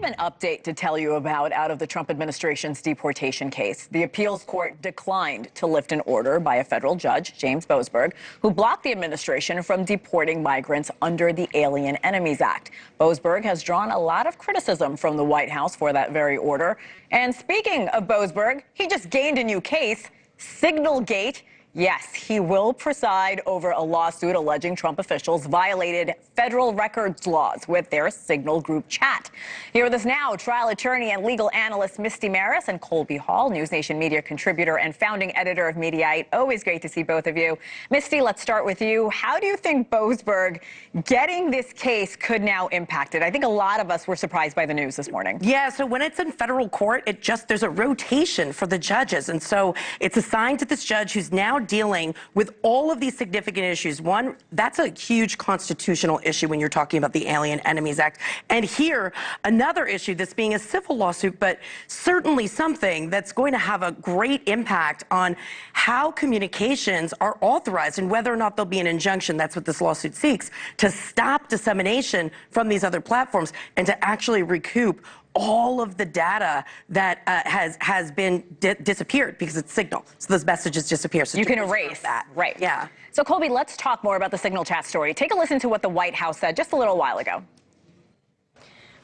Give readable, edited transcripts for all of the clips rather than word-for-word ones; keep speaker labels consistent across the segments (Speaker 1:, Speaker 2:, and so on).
Speaker 1: an update to tell you about out of the Trump administration's deportation case. The appeals court declined to lift an order by a federal judge, James Boasberg, who blocked the administration from deporting migrants under the Alien Enemies Act. Boasberg has drawn a lot of criticism from the White House for that very order. And speaking of Boasberg, he just gained a new case, Signalgate. Yes, he will preside over a lawsuit alleging Trump officials violated federal records laws with their Signal group chat. Here with us now, trial attorney and legal analyst Misty Marris and Colby Hall, NewsNation media contributor and founding editor of Mediaite. Always great to see both of you. Misty, let's start with you. How do you think Boasberg getting this case could now impact it? I think a lot of us were surprised by the news this morning.
Speaker 2: Yeah, so when it's in federal court, there's a rotation for the judges. And so it's assigned to this judge who's now dealing with all of these significant issues. One, that's a huge constitutional issue when you're talking about the Alien Enemies Act. And here, another issue that's being a civil lawsuit, but certainly something that's going to have a great impact on how communications are authorized and whether or not there'll be an injunction. That's what this lawsuit seeks, to stop dissemination from these other platforms and to actually recoup all of the data that has been disappeared because it's Signal. So those messages disappear. So
Speaker 1: you can erase
Speaker 2: that.
Speaker 1: Right.
Speaker 2: Yeah.
Speaker 1: So Colby, let's talk more about the Signal chat story. Take a listen to what the White House said just a little while ago.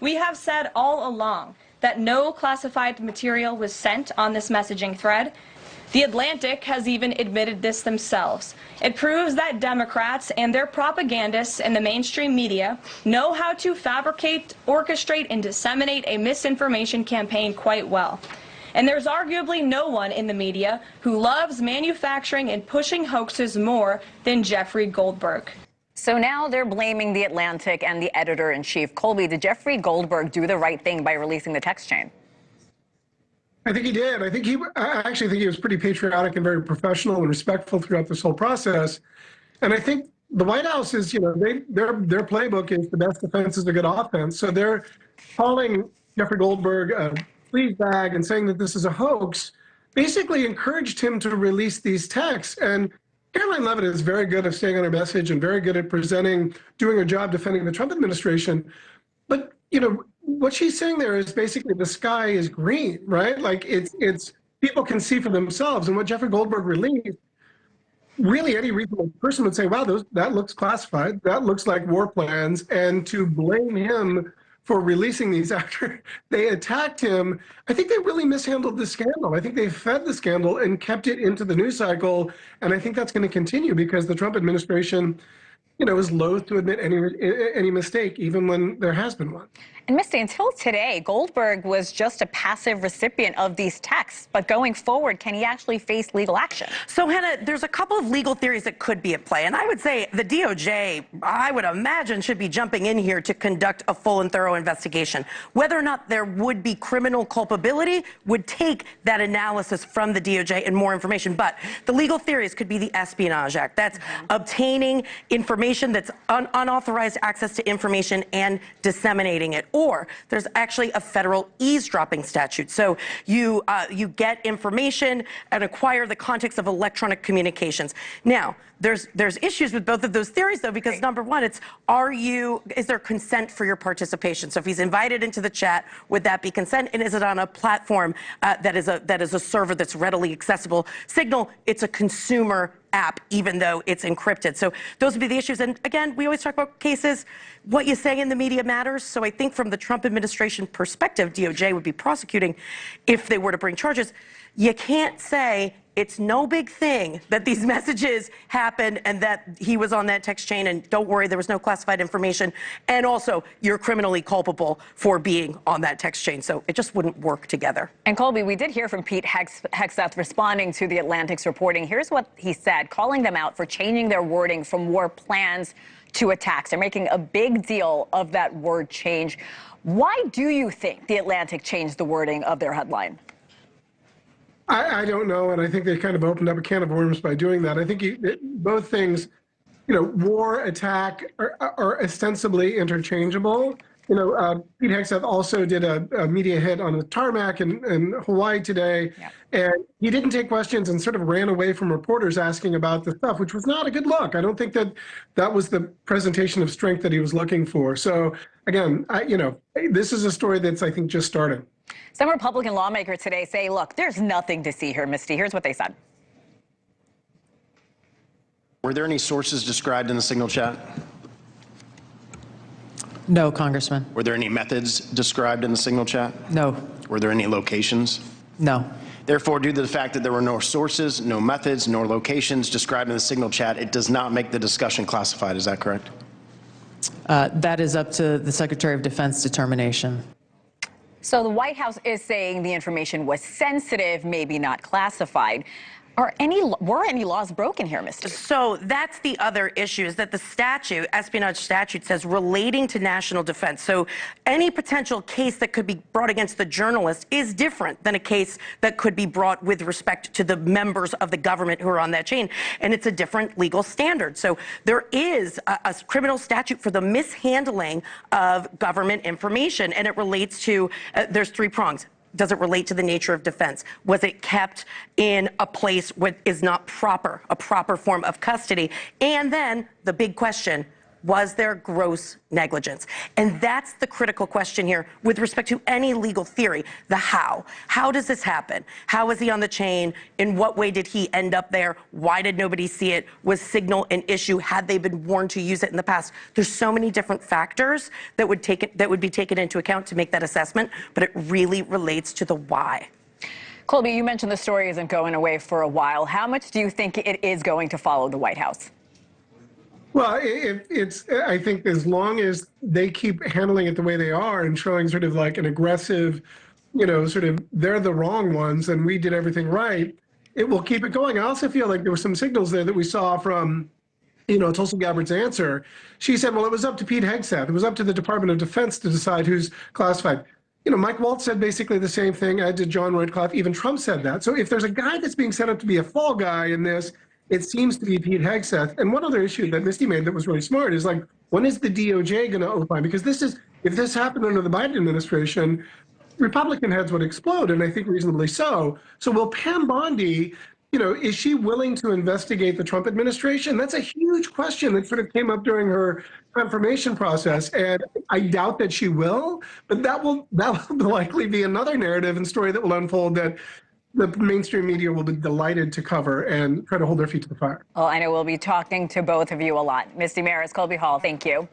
Speaker 3: We have said all along that no classified material was sent on this messaging thread. The Atlantic has even admitted this themselves. It proves that Democrats and their propagandists in the mainstream media know how to fabricate, orchestrate, and disseminate a misinformation campaign quite well. And there's arguably no one in the media who loves manufacturing and pushing hoaxes more than Jeffrey Goldberg.
Speaker 1: So now they're blaming the Atlantic and the editor-in-chief. Colby, did Jeffrey Goldberg do the right thing by releasing the text chain?
Speaker 4: I think he did. I actually think he was pretty patriotic and very professional and respectful throughout this whole process. And I think the White House is, their playbook is the best defense is a good offense. So they're calling Jeffrey Goldberg a sleaze bag and saying that this is a hoax, basically encouraged him to release these texts. And Caroline Leavitt is very good at staying on her message and very good at doing her job defending the Trump administration. But, what she's saying there is basically the sky is green, right? Like it's people can see for themselves. And what Jeffrey Goldberg released, really any reasonable person would say, wow, that looks classified. That looks like war plans. And to blame him for releasing these after they attacked him, I think they really mishandled the scandal. I think they fed the scandal and kept it into the news cycle. And I think that's going to continue because the Trump administration is loath to admit any mistake, even when there has been one.
Speaker 1: And Misty, until today, Goldberg was just a passive recipient of these texts. But going forward, can he actually face legal action?
Speaker 2: So, Hannah, there's a couple of legal theories that could be at play. And I would say the DOJ, I would imagine, should be jumping in here to conduct a full and thorough investigation. Whether or not there would be criminal culpability would take that analysis from the DOJ and more information. But the legal theories could be the Espionage Act. That's obtaining information that's unauthorized access to information and disseminating it. Or there's actually a federal eavesdropping statute. So you get information and acquire the context of electronic communications. Now, there's issues with both of those theories, though, because number one, is there consent for your participation? So if he's invited into the chat, would that be consent? And is it on a platform that is a server that's readily accessible? Signal, it's a consumer app, even though it's encrypted. So those would be the issues. And again, we always talk about cases. What you say in the media matters. So I think from the Trump administration perspective, DOJ would be prosecuting if they were to bring charges. You can't say it's no big thing that these messages happened and that he was on that text chain, and don't worry, there was no classified information. And also, you're criminally culpable for being on that text chain. So it just wouldn't work together.
Speaker 1: And Colby, we did hear from Pete Hegseth responding to the Atlantic's reporting. Here's what he said, calling them out for changing their wording from war plans to attacks. They're making a big deal of that word change. Why do you think the Atlantic changed the wording of their headline?
Speaker 4: I don't know, and I think they kind of opened up a can of worms by doing that. I think both things, war, attack, are ostensibly interchangeable. Pete Hegseth also did a media hit on a tarmac in Hawaii today, and he didn't take questions and sort of ran away from reporters asking about the stuff, which was not a good look. I don't think that was the presentation of strength that he was looking for. So again, this is a story that's, I think, just starting.
Speaker 1: Some Republican lawmakers today say, look, there's nothing to see here, Misty. Here's what they said.
Speaker 5: Were there any sources described in the signal chat?
Speaker 6: No, Congressman.
Speaker 5: Were there any methods described in the signal chat?
Speaker 6: No.
Speaker 5: Were there any locations?
Speaker 6: No.
Speaker 5: Therefore, due to the fact that there were no sources, no methods, nor locations described in the signal chat, it does not make the discussion classified. Is that correct?
Speaker 6: That is up to the Secretary of Defense determination.
Speaker 1: So the White House is saying the information was sensitive, maybe not classified. Were any laws broken here, Misty?
Speaker 2: So that's the other issue, is that the statute, espionage statute, says relating to national defense. So any potential case that could be brought against the journalist is different than a case that could be brought with respect to the members of the government who are on that chain. And it's a different legal standard. So there is a criminal statute for the mishandling of government information, and it relates to, there's three prongs. Does it relate to the nature of defense? Was it kept in a place where is not proper, a proper form of custody? And then the big question, was there gross negligence? And that's the critical question here with respect to any legal theory, the how. How does this happen? How was he on the chain? In what way did he end up there? Why did nobody see it? Was signal an issue? Had they been warned to use it in the past? There's so many different factors that would be taken into account to make that assessment, but it really relates to the why.
Speaker 1: Colby, you mentioned the story isn't going away for a while. How much do you think it is going to follow the White House?
Speaker 4: Well, I think as long as they keep handling it the way they are and showing sort of like an aggressive, sort of they're the wrong ones and we did everything right, it will keep it going. I also feel like there were some signals there that we saw from, Tulsi Gabbard's answer. She said, well, it was up to Pete Hegseth. It was up to the Department of Defense to decide who's classified. Mike Waltz said basically the same thing, as did John Roycloth. Even Trump said that. So if there's a guy that's being set up to be a fall guy in this, it seems to be Pete Hegseth. And one other issue that Misty made that was really smart is like, when is the DOJ going to opine? Because if this happened under the Biden administration, Republican heads would explode, and I think reasonably so. So will Pam Bondi, is she willing to investigate the Trump administration? That's a huge question that sort of came up during her confirmation process, and I doubt that she will. But that will likely be another narrative and story that will unfold that the mainstream media will be delighted to cover and try to hold their feet to the fire.
Speaker 1: Well, I know we'll be talking to both of you a lot. Misty Marris, Colby Hall, thank you.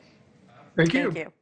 Speaker 4: Thank you.
Speaker 2: Thank you.